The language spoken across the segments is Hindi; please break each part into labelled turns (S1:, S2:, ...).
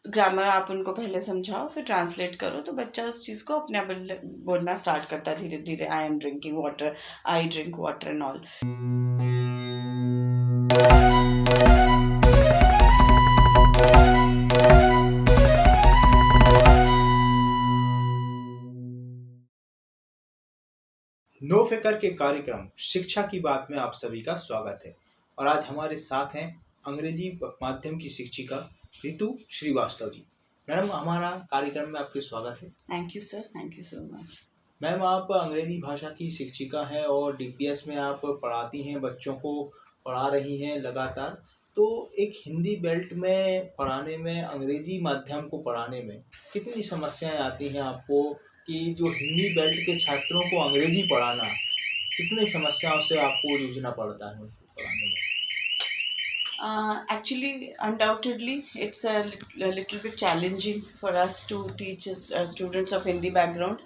S1: ग्रामर आप उनको पहले समझाओ, फिर ट्रांसलेट करो, तो बच्चा उस चीज़ को अपने आप बोलना स्टार्ट करता है धीरे धीरे। I am drinking water, I drink water and all.
S2: No फिकर के कार्यक्रम शिक्षा की बात में आप सभी का स्वागत है। और आज हमारे साथ हैं अंग्रेजी माध्यम की शिक्षिका रितु श्रीवास्तव जी। मैडम, हमारा कार्यक्रम में आपके स्वागत है।
S1: Thank you sir, thank you so much.
S2: Ma'am, आप अंग्रेजी भाषा की शिक्षिका हैं और डीपीएस में आप पढ़ाती हैं, बच्चों को पढ़ा रही हैं लगातार। तो एक हिंदी बेल्ट में पढ़ाने में, अंग्रेजी माध्यम को पढ़ाने में कितनी समस्याएं आती हैं आपको, कि जो हिंदी बेल्ट के छात्रों को अंग्रेजी पढ़ाना, कितनी समस्याओं से आपको जूझना पड़ता है उनको पढ़ाने में?
S1: Actually, undoubtedly, it's a little bit challenging for us to teach students of Hindi background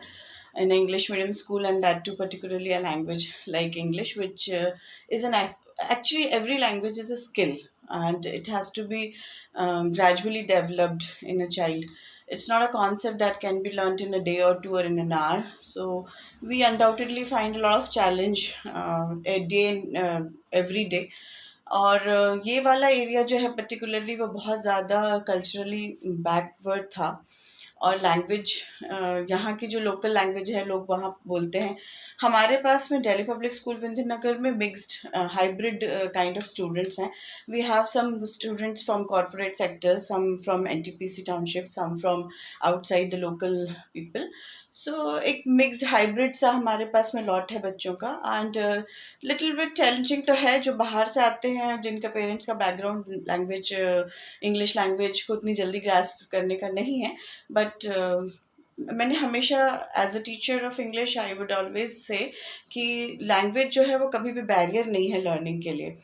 S1: in an English medium school, and that too particularly a language like English, which is actually every language is a skill, and it has to be gradually developed in a child. It's not a concept that can be learnt in a day or two or in an hour. So we undoubtedly find a lot of challenge a day every day. और ये वाला एरिया जो है पर्टिकुलरली वो बहुत ज़्यादा कल्चरली बैकवर्ड था। और लैंग्वेज, यहाँ की जो लोकल लैंग्वेज है लोग वहाँ बोलते हैं। हमारे पास में दिल्ली पब्लिक स्कूल विंध्यनगर में mixed hybrid kind of students हैं। We have some students from corporate sectors, some from NTPC township, some from outside the local people. So एक मिक्स्ड हाइब्रिड सा हमारे पास में लॉट है बच्चों का। एंड लिटिल बिट चैलेंजिंग तो है, जो बाहर से आते हैं जिनका पेरेंट्स का बैकग्राउंड लैंग्वेज इंग्लिश लैंग्वेज को उतनी जल्दी ग्रास्प करने का नहीं है। बट मैंने हमेशा as a teacher of English I would always say कि लैंग्वेज जो है वो कभी भी बैरियर नहीं है लर्निंग के लिए।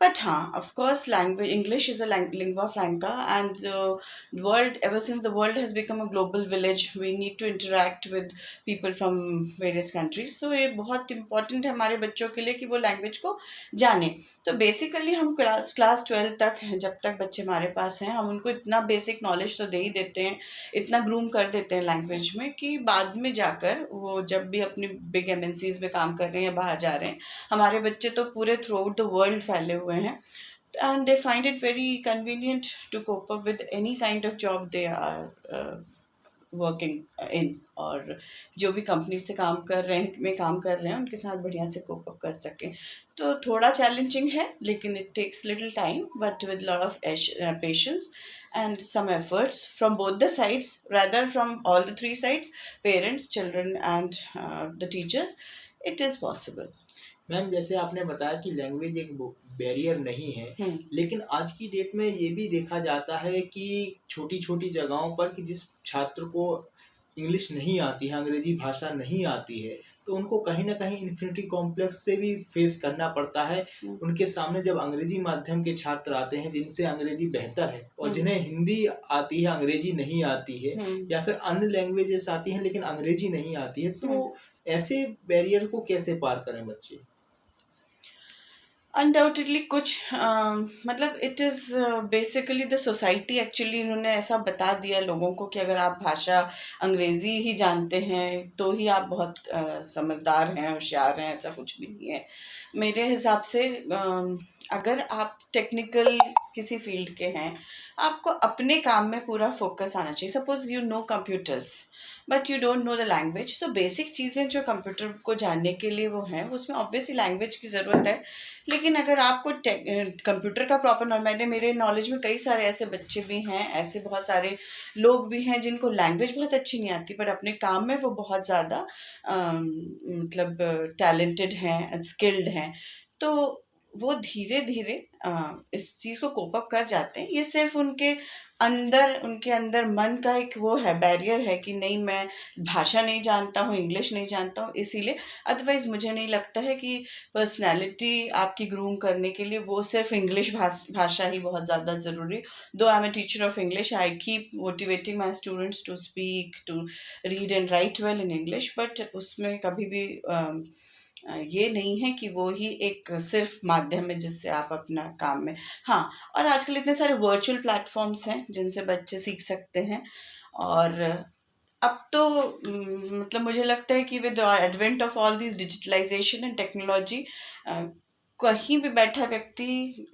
S1: बट हाँ, of course language English is a lingua franca, and the world, ever since the world has become a global village, we need to interact with people from various countries. तो ये बहुत इंपॉर्टेंट है हमारे बच्चों के लिए कि वो लैंग्वेज को जाने। तो बेसिकली हम क्लास 12 तक, जब तक बच्चे हमारे पास हैं, हम उनको इतना बेसिक नॉलेज तो दे ही देते हैं, इतना ग्रूम कर देते हैं लैंग्वेज में, कि बाद में जाकर वो जब भी अपनी बिग एमएनसीज में काम कर रहे हैं या बाहर जा रहे हैं, हमारे बच्चे तो पूरे थ्रू आउट द वर्ल्ड फैले हुए हैं, and they find it very convenient to cope up with any kind of job they are working in. और जो भी कंपनी से काम कर रहे हैं उनके साथ बढ़िया से कोप अप कर सकें। तो थोड़ा चैलेंजिंग है, लेकिन it takes little time, but with lot of patience and some efforts from both the sides, rather from all the three sides, parents, children and the teachers, it is possible.
S2: Ma'am, जैसे आपने बताया कि लैंग्वेज एक बैरियर नहीं है, लेकिन आज की डेट में ये भी देखा जाता है कि छोटी छोटी जगहों पर कि जिस छात्र को इंग्लिश नहीं आती है, अंग्रेजी भाषा नहीं आती है, तो उनको कहीं ना कहीं इन्फिनिटी कॉम्प्लेक्स से भी फेस करना पड़ता है। उनके सामने जब अंग्रेजी माध्यम के छात्र आते हैं जिनसे अंग्रेजी बेहतर है, और जिन्हें हिंदी आती है, अंग्रेजी नहीं आती है, या फिर अन्य लैंग्वेजेस आती हैं लेकिन अंग्रेजी नहीं आती है, तो ऐसे बैरियर को कैसे पार करें बच्चे?
S1: अनडाउटेडली कुछ मतलब it is basically the society, actually इन्होंने ऐसा बता दिया लोगों को कि अगर आप भाषा अंग्रेज़ी ही जानते हैं तो ही आप बहुत समझदार हैं, होशियार हैं। ऐसा कुछ भी नहीं है मेरे हिसाब से। अगर आप टेक्निकल किसी फील्ड के हैं, आपको अपने काम में पूरा फोकस आना चाहिए। Suppose you know computers but you don't know the language, तो बेसिक चीज़ें जो कंप्यूटर को जानने के लिए वो हैं, उसमें ऑब्वियसली लैंग्वेज की ज़रूरत है। लेकिन अगर आपको कंप्यूटर का प्रॉपर नॉलेज, मेरे नॉलेज में कई सारे ऐसे बच्चे भी हैं, ऐसे बहुत सारे लोग भी हैं जिनको लैंग्वेज बहुत अच्छी नहीं आती, बट अपने काम में वो बहुत ज़्यादा मतलब टैलेंटेड हैं, स्किल्ड हैं। तो वो धीरे धीरे इस चीज़ को कोप अप कर जाते हैं। ये सिर्फ उनके अंदर मन का एक वो है, बैरियर है कि नहीं, मैं भाषा नहीं जानता हूँ, इंग्लिश नहीं जानता हूँ, इसीलिए। अदरवाइज़ मुझे नहीं लगता है कि पर्सनैलिटी आपकी ग्रूम करने के लिए वो सिर्फ इंग्लिश भाषा ही बहुत ज़्यादा ज़रूरी। Though I am a teacher of English, I keep motivating my students to speak, to read and write well in English, but उसमें कभी भी ये नहीं है कि वो ही एक सिर्फ माध्यम है जिससे आप अपना काम में, हाँ, और आजकल इतने सारे वर्चुअल प्लेटफॉर्म्स हैं जिनसे बच्चे सीख सकते हैं। और अब तो मतलब मुझे लगता है कि with the advent of all this digitalisation and technology, कहीं भी बैठा व्यक्ति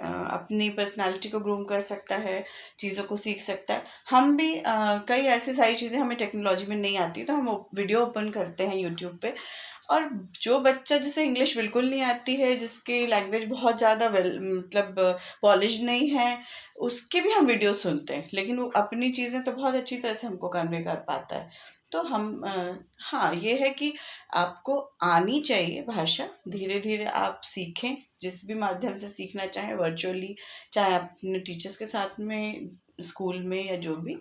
S1: अपनी पर्सनालिटी को ग्रूम कर सकता है, चीज़ों को सीख सकता है। हम भी कई ऐसी सारी चीज़ें हमें टेक्नोलॉजी में नहीं आती तो हम वीडियो ओपन करते हैं यूट्यूब पे, और जो बच्चा जिसे इंग्लिश बिल्कुल नहीं आती है, जिसकी लैंग्वेज बहुत ज़्यादा मतलब पॉलिश्ड नहीं है, उसके भी हम वीडियो सुनते हैं, लेकिन वो अपनी चीज़ें तो बहुत अच्छी तरह से हमको कन्वे कर पाता है। तो हम हाँ, ये है कि आपको आनी चाहिए भाषा, धीरे धीरे आप सीखें, जिस भी माध्यम से सीखना चाहें, वर्चुअली, चाहे अपने टीचर्स के साथ में, स्कूल में, या जो भी।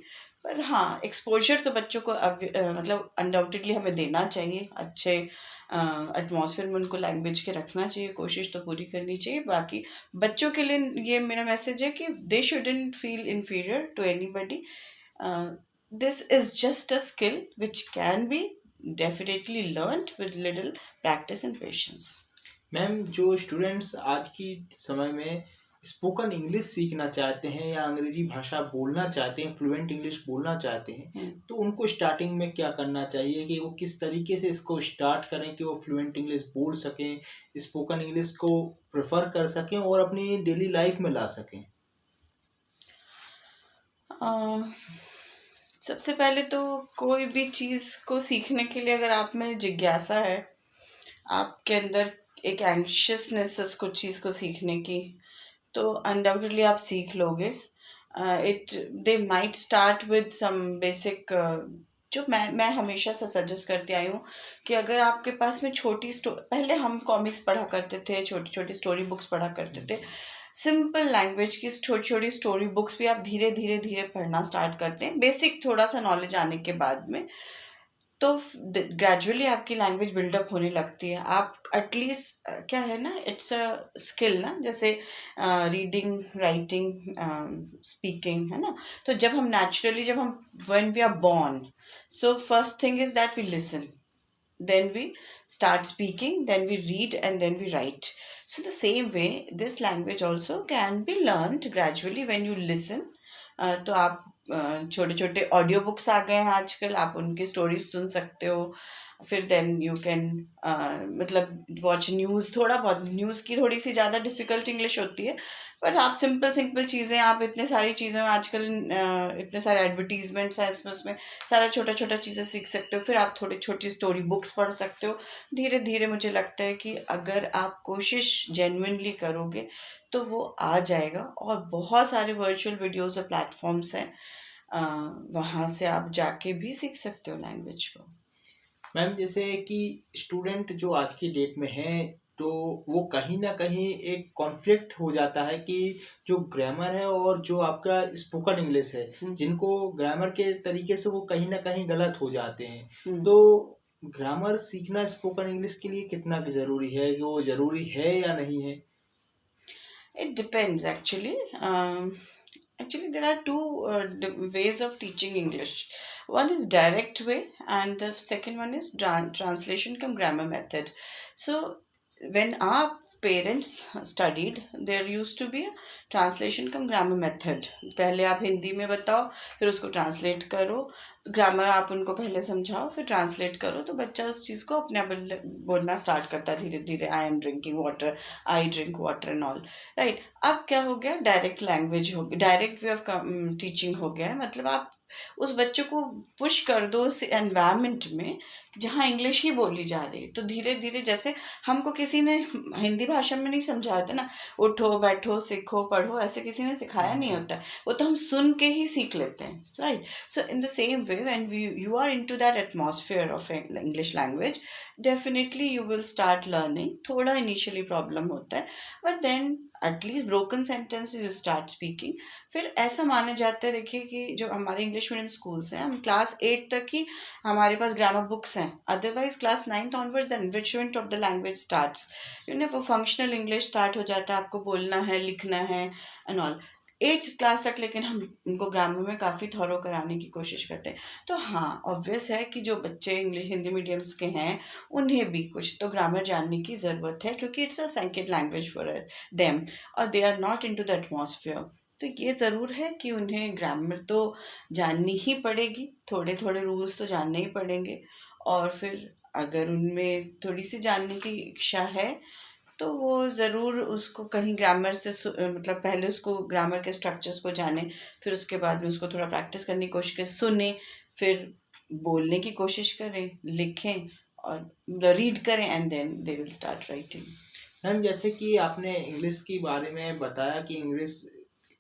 S1: पर हाँ, एक्सपोज़र तो बच्चों को मतलब अनडाउटेडली हमें देना चाहिए, अच्छे एटमॉस्फेयर में उनको लैंग्वेज के रखना चाहिए, कोशिश तो पूरी करनी चाहिए। बाकी बच्चों के लिए ये मेरा मैसेज है कि they shouldn't feel inferior to anybody. This is just a skill which can be definitely learnt with little practice and patience.
S2: Ma'am, जो स्टूडेंट्स आज की समय में स्पोकन इंग्लिश सीखना चाहते हैं या अंग्रेजी भाषा बोलना चाहते हैं, फ्लुएंट इंग्लिश बोलना चाहते हैं, तो उनको स्टार्टिंग में क्या करना चाहिए कि वो किस तरीके से इसको स्टार्ट करें कि वो फ्लुएंट इंग्लिश बोल सकें, स्पोकन इंग्लिश को प्रेफर कर सकें और अपनी डेली लाइफ में ला सकें?
S1: सबसे पहले तो कोई भी चीज़ को सीखने के लिए अगर आप में जिज्ञासा है, आपके अंदर एक एंग्शियसनेस है उसको चीज़ को सीखने की, तो अनडाउटेडली आप सीख लोगे। They might start with some basic, जो मैं हमेशा से सजेस्ट करती आई हूँ कि अगर आपके पास में पहले हम कॉमिक्स पढ़ा करते थे, छोटी छोटी स्टोरी बुक्स पढ़ा करते थे, सिंपल लैंग्वेज की छोटी छोटी स्टोरी बुक्स भी आप धीरे धीरे धीरे पढ़ना स्टार्ट करते हैं, बेसिक थोड़ा सा नॉलेज आने के बाद में, तो ग्रेजुअली आपकी लैंग्वेज बिल्डअप होने लगती है। आप एटलीस्ट क्या है ना, इट्स अ स्किल ना, जैसे रीडिंग, राइटिंग, स्पीकिंग, है ना। तो जब हम when we are born, so first thing is that we listen, then we start speaking, then we read, and then we write. So the same way this language also can be learned gradually when you listen. तो आप छोटे छोटे ऑडियो बुक्स आ गए हैं आजकल, आप उनकी स्टोरीज सुन सकते हो। फिर देन यू कैन मतलब वॉच न्यूज़, थोड़ा बहुत न्यूज़ की थोड़ी सी ज़्यादा डिफ़िकल्ट इंग्लिश होती है, पर आप सिंपल सिंपल चीज़ें, आप इतने सारी चीज़ें आजकल, इतने सारे एडवर्टीजमेंट्स हैं इसमें, उसमें सारा छोटा छोटा चीज़ें सीख सकते हो। फिर आप थोड़ी छोटी स्टोरी बुक्स पढ़ सकते हो। धीरे धीरे मुझे लगता है कि अगर आप कोशिश जेन्युइनली करोगे तो वो आ जाएगा, और बहुत सारे वर्चुअल वीडियोज़ और प्लेटफॉर्म्स हैं, वहाँ से आप जाके भी सीख सकते हो लैंग्वेज को।
S2: मैम, जैसे कि स्टूडेंट जो आज की डेट में हैं, तो वो कहीं ना कहीं एक कॉन्फ्लिक्ट हो जाता है कि जो ग्रामर है और जो आपका स्पोकन इंग्लिश है, जिनको ग्रामर के तरीके से वो कहीं ना कहीं गलत हो जाते हैं। तो ग्रामर सीखना स्पोकन इंग्लिश के लिए कितना ज़रूरी है, कि वो ज़रूरी है या नहीं है?
S1: It depends actually. Actually, there are two ways of teaching English. One is direct way, and the second one is translation cum grammar method. So, when our parents studied, there used to be a translation cum grammar method. पहले आप हिंदी में बताओ, फिर उसको ट्रांसलेट करो, ग्रामर आप उनको पहले समझाओ, फिर ट्रांसलेट करो, तो बच्चा उस चीज़ को अपने आप बोलना स्टार्ट करता है धीरे धीरे। I am drinking water, I drink water and all, right. अब क्या हो गया, डायरेक्ट लैंग्वेज हो गई, डायरेक्ट वे ऑफ टीचिंग हो गया है। मतलब आप उस बच्चे को पुश कर दो उस एनवायरनमेंट में जहाँ इंग्लिश ही बोली जा रही है, तो धीरे धीरे, जैसे हमको किसी ने हिंदी भाषा में नहीं समझाया था ना, उठो बैठो सीखो पढ़ो, ऐसे किसी ने सिखाया नहीं होता, वो तो हम सुन के ही सीख लेते हैं, right. So in the same way when you are into that atmosphere of English language, definitely you will start learning. थोड़ा initially problem होता है, but then at least broken sentences you start speaking. फिर ऐसा माने जाता है, देखिए कि जो हमारे इंग्लिश मीडियम स्कूल्स हैं, हम क्लास 8 तक ही हमारे पास ग्रामर बुक्स हैं, otherwise class 9th onward the enrichment of the language starts. वो फंक्शनल इंग्लिश स्टार्ट हो जाता है, आपको बोलना है, लिखना है एंड ऑल। 8th क्लास तक लेकिन हम उनको ग्रामर में काफ़ी थॉरो कराने की कोशिश करते हैं। तो हाँ, ऑब्वियस है कि जो बच्चे इंग्लिश हिंदी मीडियम्स के हैं उन्हें भी कुछ तो ग्रामर जानने की ज़रूरत है, क्योंकि it's a second language for them और they are not into the atmosphere. तो ये ज़रूर है कि उन्हें ग्रामर तो जाननी ही पड़ेगी, थोड़े थोड़े रूल्स तो जानने ही पड़ेंगे। और फिर अगर उनमें थोड़ी सी जानने की इच्छा है तो वो ज़रूर उसको कहीं ग्रामर से मतलब पहले उसको ग्रामर के स्ट्रक्चर्स को जाने, फिर उसके बाद में उसको थोड़ा प्रैक्टिस करने की कोशिश करें, सुने, फिर बोलने की कोशिश करें, लिखें और रीड करें and then they will start writing.
S2: Ma'am जैसे कि आपने इंग्लिश के बारे में बताया कि इंग्लिश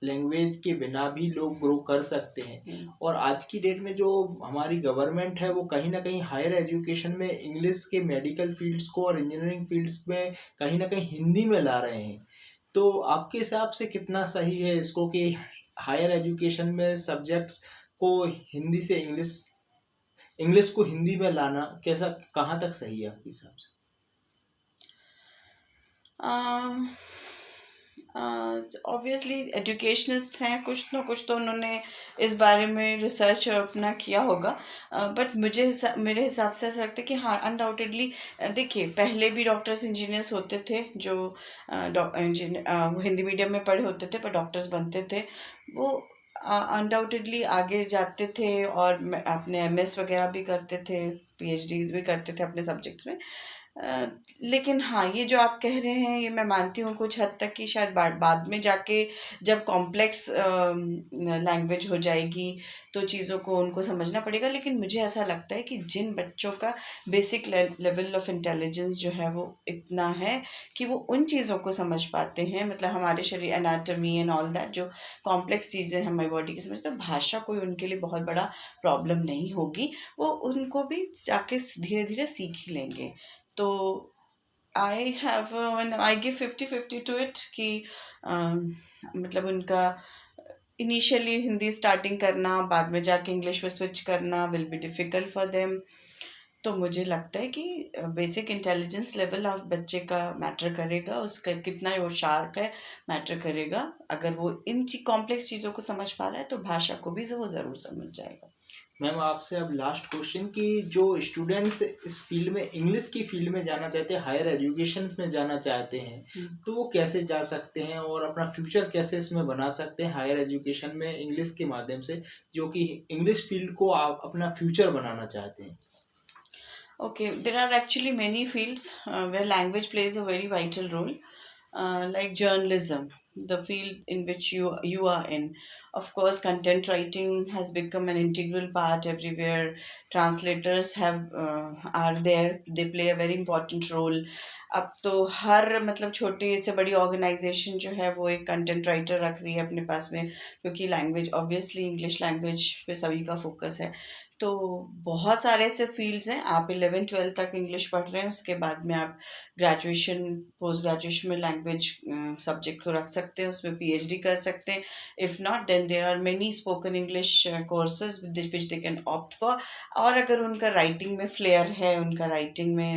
S2: लैंग्वेज के बिना भी लोग ग्रो कर सकते हैं, और आज की डेट में जो हमारी गवर्नमेंट है वो कहीं ना कहीं हायर एजुकेशन में इंग्लिश के मेडिकल फील्ड्स को और इंजीनियरिंग फील्ड्स में कहीं ना कहीं हिंदी में ला रहे हैं। तो आपके हिसाब से कितना सही है इसको कि हायर एजुकेशन में सब्जेक्ट्स को हिंदी से इंग्लिश को हिंदी में लाना कैसा, कहाँ तक सही है आपके हिसाब से?
S1: ऑब्वियसली एजुकेशनिस्ट हैं, कुछ ना कुछ तो उन्होंने इस बारे में रिसर्च और अपना किया होगा, बट मेरे हिसाब से ऐसा लगता है कि हाँ, अनडाउटेडली देखिए, पहले भी डॉक्टर्स इंजीनियर्स होते थे जो हिंदी मीडियम में पढ़े होते थे पर डॉक्टर्स बनते थे, वो अनडाउटेडली आगे जाते थे और अपने एमएस वगैरह भी करते थे, पीएचडीज भी करते थे अपने सब्जेक्ट्स में। लेकिन हाँ, ये जो आप कह रहे हैं ये मैं मानती हूँ कुछ हद तक कि शायद बाद में जाके जब कॉम्प्लेक्स लैंग्वेज हो जाएगी तो चीज़ों को उनको समझना पड़ेगा। लेकिन मुझे ऐसा लगता है कि जिन बच्चों का बेसिक लेवल ऑफ इंटेलिजेंस जो है वो इतना है कि वो उन चीज़ों को समझ पाते हैं, मतलब हमारे शरीर एनाटमी एंड ऑल दैट जो कॉम्प्लेक्स चीज़ें हमारी बॉडी की समझते, तो भाषा कोई उनके लिए बहुत बड़ा प्रॉब्लम नहीं होगी, वो उनको भी जाके धीरे धीरे सीख ही लेंगे। तो आई गिव 50-50 टू इट कि मतलब उनका इनिशियली हिंदी स्टार्टिंग करना, बाद में जाके इंग्लिश में स्विच करना will be difficult for them. तो मुझे लगता है कि बेसिक इंटेलिजेंस लेवल ऑफ बच्चे का मैटर करेगा, उसका कितना वो शार्प है मैटर करेगा। अगर वो इन कॉम्प्लेक्स चीज़ों को समझ पा रहा है तो भाषा को भी वो ज़रूर समझ जाएगा।
S2: मैम आपसे अब लास्ट क्वेश्चन कि जो स्टूडेंट्स इस फील्ड में, इंग्लिश की फील्ड में जाना चाहते हैं, हायर एजुकेशन में जाना चाहते हैं, तो वो कैसे जा सकते हैं और अपना फ्यूचर कैसे इसमें बना सकते हैं हायर एजुकेशन में इंग्लिश के माध्यम से, जो कि इंग्लिश फील्ड को आप अपना फ्यूचर बनाना चाहते हैं?
S1: Okay, there are actually many fields where language plays a very vital role, like journalism, the field in which you are in. Of course, content writing has become an integral part everywhere. Translators are there; they play a very important role. अब तो हर मतलब छोटी से बड़ी ऑर्गेनाइजेशन जो है वो एक कंटेंट राइटर रख रही है अपने पास में, क्योंकि लैंग्वेज ऑब्वियसली इंग्लिश लैंग्वेज पे सभी का फोकस है। तो बहुत सारे ऐसे फील्ड्स हैं। आप 11-12 तक इंग्लिश पढ़ रहे हैं, उसके बाद में आप ग्रेजुएशन पोस्ट ग्रेजुएशन में लैंग्वेज सब्जेक्ट को रख सकते हैं, उसमें पीएचडी कर सकते हैं। If not then there are many spoken English courses which they can opt for. और अगर उनका राइटिंग में फ्लेयर है, उनका राइटिंग में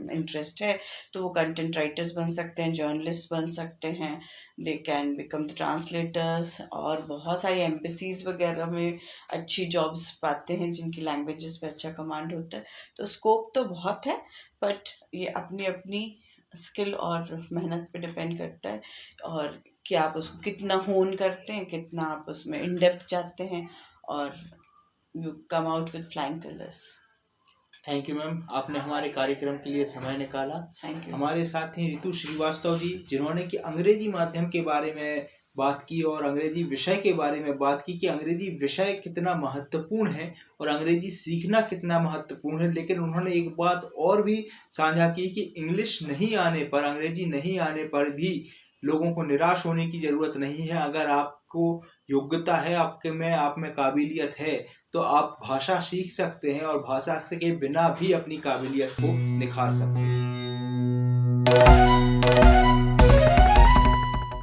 S1: इंटरेस्ट है, तो वो कंटेंट राइटर्स बन सकते हैं, जर्नलिस्ट बन सकते हैं, they can become the translators, और बहुत सारी एम्बेसीज वगैरह में अच्छी जॉब्स पाते हैं जिनकी लैंग्वेजेस पे अच्छा कमांड होता है। तो स्कोप तो बहुत है, बट ये अपनी अपनी स्किल और मेहनत पे डिपेंड करता है, और कि आप उसको कितना होन करते हैं, कितना आप उसमें इन डेप्थ जाते हैं, और you come out with flying colours.
S2: Thank you ma'am, आपने हमारे कार्यक्रम के लिए समय निकाला।
S1: Thank you.
S2: हमारे साथ हैं रितु श्रीवास्तव जी, जिन्होंने कि अंग्रेजी माध्यम के बारे में बात की और अंग्रेजी विषय के बारे में बात की कि अंग्रेजी विषय कितना महत्वपूर्ण है और अंग्रेजी सीखना कितना महत्वपूर्ण है। लेकिन उन्होंने एक बात और भी साझा की कि इंग्लिश नहीं आने पर, अंग्रेजी नहीं आने पर भी लोगों को निराश होने की ज़रूरत नहीं है। अगर आपको योग्यता है, आप में काबिलियत है, तो आप भाषा सीख सकते हैं और भाषा के बिना भी अपनी काबिलियत को निखार सकते हैं।